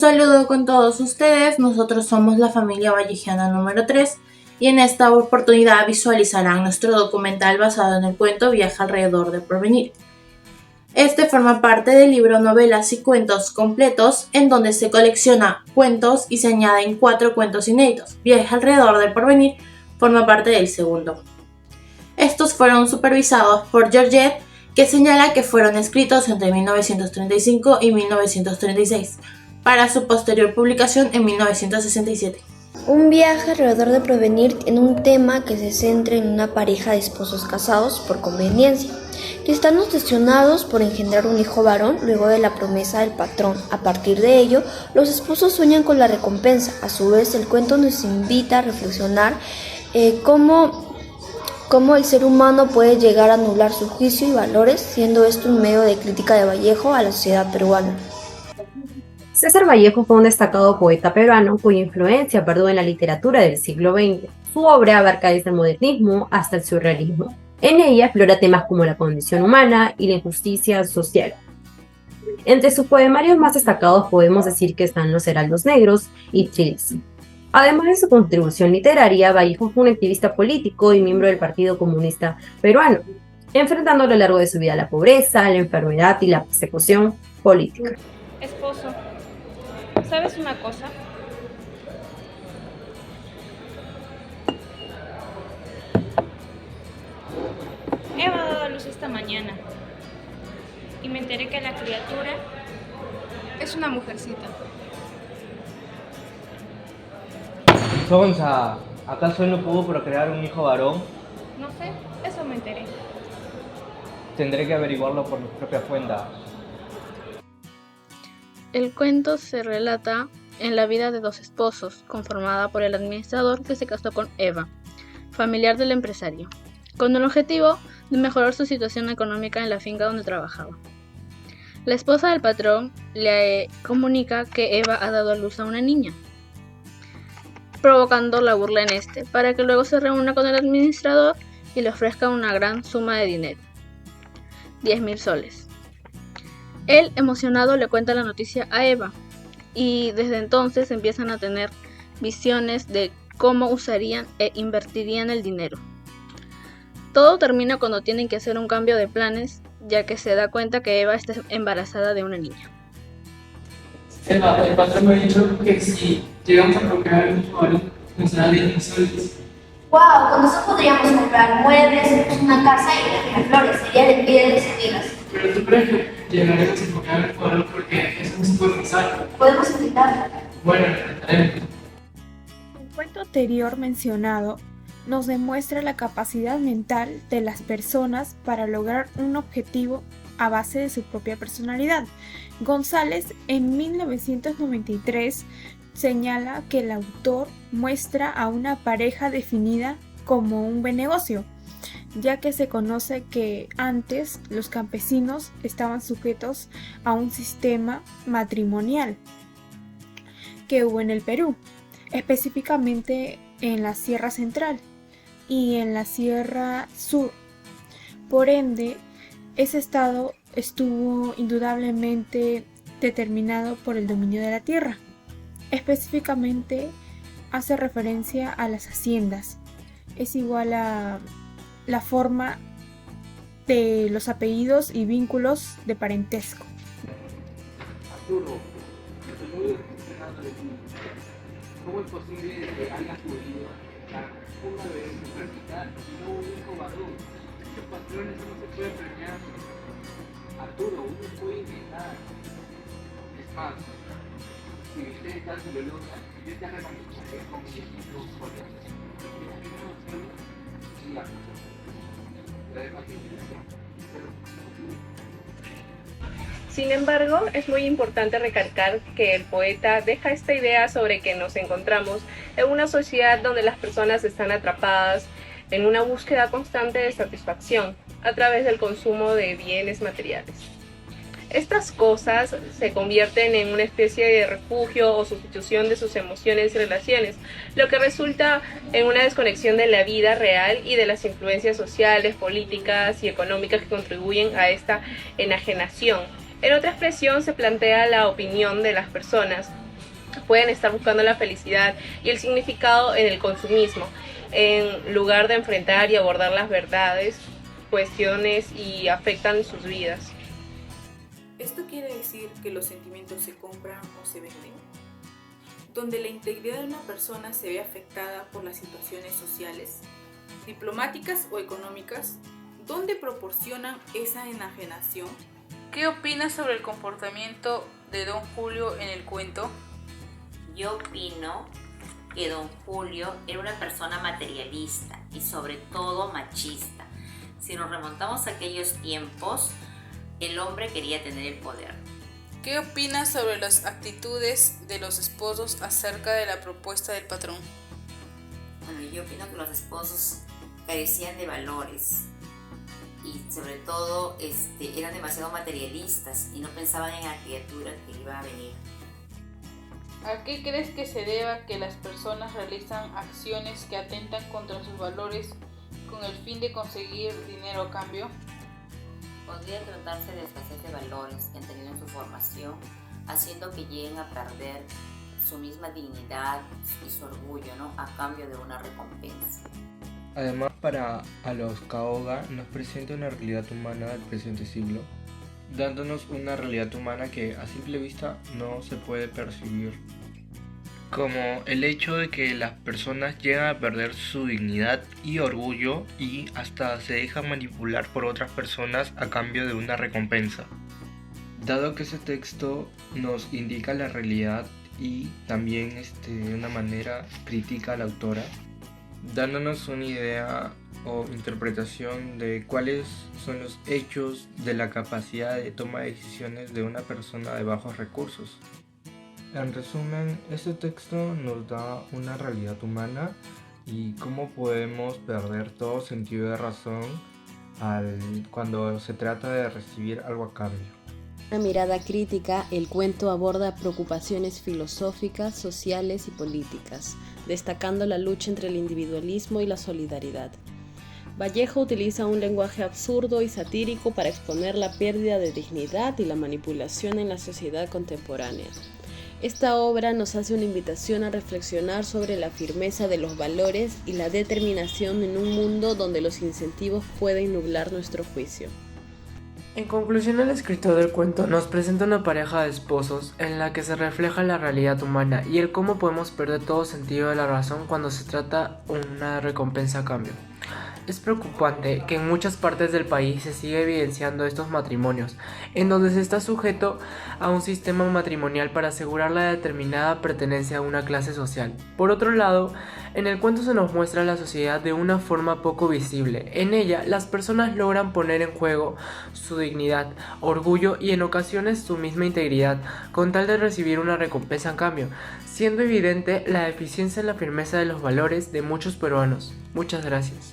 Saludo con todos ustedes, nosotros somos la familia vallejiana número 3 y en esta oportunidad visualizarán nuestro documental basado en el cuento Viaje alrededor del porvenir. Este forma parte del libro Novelas y Cuentos Completos, en donde se colecciona cuentos y se añaden 4 cuentos inéditos. Viaje alrededor del porvenir forma parte del segundo. Estos fueron supervisados por Georgette, que señala que fueron escritos entre 1935 y 1936, para su posterior publicación en 1967. Un viaje alrededor de porvenir tiene un tema que se centra en una pareja de esposos casados por conveniencia, que están obsesionados por engendrar un hijo varón luego de la promesa del patrón. A partir de ello, los esposos sueñan con la recompensa. A su vez, el cuento nos invita a reflexionar cómo el ser humano puede llegar a anular su juicio y valores, siendo esto un medio de crítica de Vallejo a la sociedad peruana. César Vallejo fue un destacado poeta peruano cuya influencia perduró en la literatura del siglo XX. Su obra abarca desde el modernismo hasta el surrealismo. En ella explora temas como la condición humana y la injusticia social. Entre sus poemarios más destacados podemos decir que están Los Heraldos Negros y Trilce. Además de su contribución literaria, Vallejo fue un activista político y miembro del Partido Comunista Peruano, enfrentando a lo largo de su vida la pobreza, la enfermedad y la persecución política. Esposo, ¿sabes una cosa? Eva ha dado a luz esta mañana y me enteré que la criatura es una mujercita. Sonsa, ¿acaso él no pudo procrear un hijo varón? No sé, eso me enteré. Tendré que averiguarlo por mis propias cuentas. El cuento se relata en la vida de dos esposos, conformada por el administrador que se casó con Eva, familiar del empresario, con el objetivo de mejorar su situación económica en la finca donde trabajaba. La esposa del patrón le comunica que Eva ha dado a luz a una niña, provocando la burla en este, para que luego se reúna con el administrador y le ofrezca una gran suma de dinero, 10.000 soles. Él, emocionado, le cuenta la noticia a Eva y desde entonces empiezan a tener visiones de cómo usarían e invertirían el dinero. Todo termina cuando tienen que hacer un cambio de planes, ya que se da cuenta que Eva está embarazada de una niña. Eva, el patrón me ha dicho que si llegamos a procrear un hijo varón, nos dará 10.000 soles. ¡Wow! Con eso podríamos comprar muebles, una casa y las flores. Sería el pie de mis amigas. Pero tú crees que llegaremos a procrear un hijo varón porque eso no se puede pasar. Podemos intentarlo. Bueno, lo intentaremos. El cuento anterior mencionado nos demuestra la capacidad mental de las personas para lograr un objetivo a base de su propia personalidad. González en 1993 señala que el autor muestra a una pareja definida como un buen negocio, ya que se conoce que antes los campesinos estaban sujetos a un sistema matrimonial que hubo en el Perú, específicamente en la Sierra Central y en la Sierra Sur. Por ende, ese estado estuvo indudablemente determinado por el dominio de la tierra. Específicamente hace referencia a las haciendas. Es igual a la forma de los apellidos y vínculos de parentesco. Arturo, estoy muy decepcionado de ti. ¿Cómo es posible que hayas podido una vez practicar y no un hijo varón? Estos patrones no se pueden premiar. Arturo, uno puede intentar. Es más, si usted está celulosa, yo te recomendaré con mi ejemplo sólido. Sin embargo, es muy importante recalcar que el poeta deja esta idea sobre que nos encontramos en una sociedad donde las personas están atrapadas en una búsqueda constante de satisfacción a través del consumo de bienes materiales. Estas cosas se convierten en una especie de refugio o sustitución de sus emociones y relaciones, lo que resulta en una desconexión de la vida real y de las influencias sociales, políticas y económicas que contribuyen a esta enajenación. En otra expresión se plantea la opinión de las personas pueden estar buscando la felicidad y el significado en el consumismo, en lugar de enfrentar y abordar las verdades, cuestiones y afectan sus vidas. ¿Esto quiere decir que los sentimientos se compran o se venden? Donde la integridad de una persona se ve afectada por las situaciones sociales, diplomáticas o económicas, ¿dónde proporcionan esa enajenación? ¿Qué opinas sobre el comportamiento de Don Julio en el cuento? Yo opino que Don Julio era una persona materialista y sobre todo machista. Si nos remontamos a aquellos tiempos, el hombre quería tener el poder. ¿Qué opinas sobre las actitudes de los esposos acerca de la propuesta del patrón? Bueno, yo opino que los esposos carecían de valores y sobre todo eran demasiado materialistas y no pensaban en la criatura que iba a venir. ¿A qué crees que se deba que las personas realizan acciones que atentan contra sus valores con el fin de conseguir dinero a cambio? Podría tratarse de escasez de valores que han tenido en su formación, haciendo que lleguen a perder su misma dignidad y su orgullo, ¿no? A cambio de una recompensa. Además, para a los Caoga nos presenta una realidad humana del presente siglo, dándonos una realidad humana que a simple vista no se puede percibir, como el hecho de que las personas llegan a perder su dignidad y orgullo y hasta se dejan manipular por otras personas a cambio de una recompensa. Dado que ese texto nos indica la realidad y también de una manera critica a la autora, dándonos una idea o interpretación de cuáles son los hechos de la capacidad de toma de decisiones de una persona de bajos recursos. En resumen, este texto nos da una realidad humana y cómo podemos perder todo sentido de razón cuando se trata de recibir algo a cambio. Una mirada crítica, el cuento aborda preocupaciones filosóficas, sociales y políticas, destacando la lucha entre el individualismo y la solidaridad. Vallejo utiliza un lenguaje absurdo y satírico para exponer la pérdida de dignidad y la manipulación en la sociedad contemporánea. Esta obra nos hace una invitación a reflexionar sobre la firmeza de los valores y la determinación en un mundo donde los incentivos pueden nublar nuestro juicio. En conclusión, el escritor del cuento nos presenta una pareja de esposos en la que se refleja la realidad humana y el cómo podemos perder todo sentido de la razón cuando se trata una recompensa a cambio. Es preocupante que en muchas partes del país se sigue evidenciando estos matrimonios, en donde se está sujeto a un sistema matrimonial para asegurar la determinada pertenencia a una clase social. Por otro lado, en el cuento se nos muestra la sociedad de una forma poco visible. En ella, las personas logran poner en juego su dignidad, orgullo y en ocasiones su misma integridad, con tal de recibir una recompensa en cambio, siendo evidente la deficiencia en la firmeza de los valores de muchos peruanos. Muchas gracias.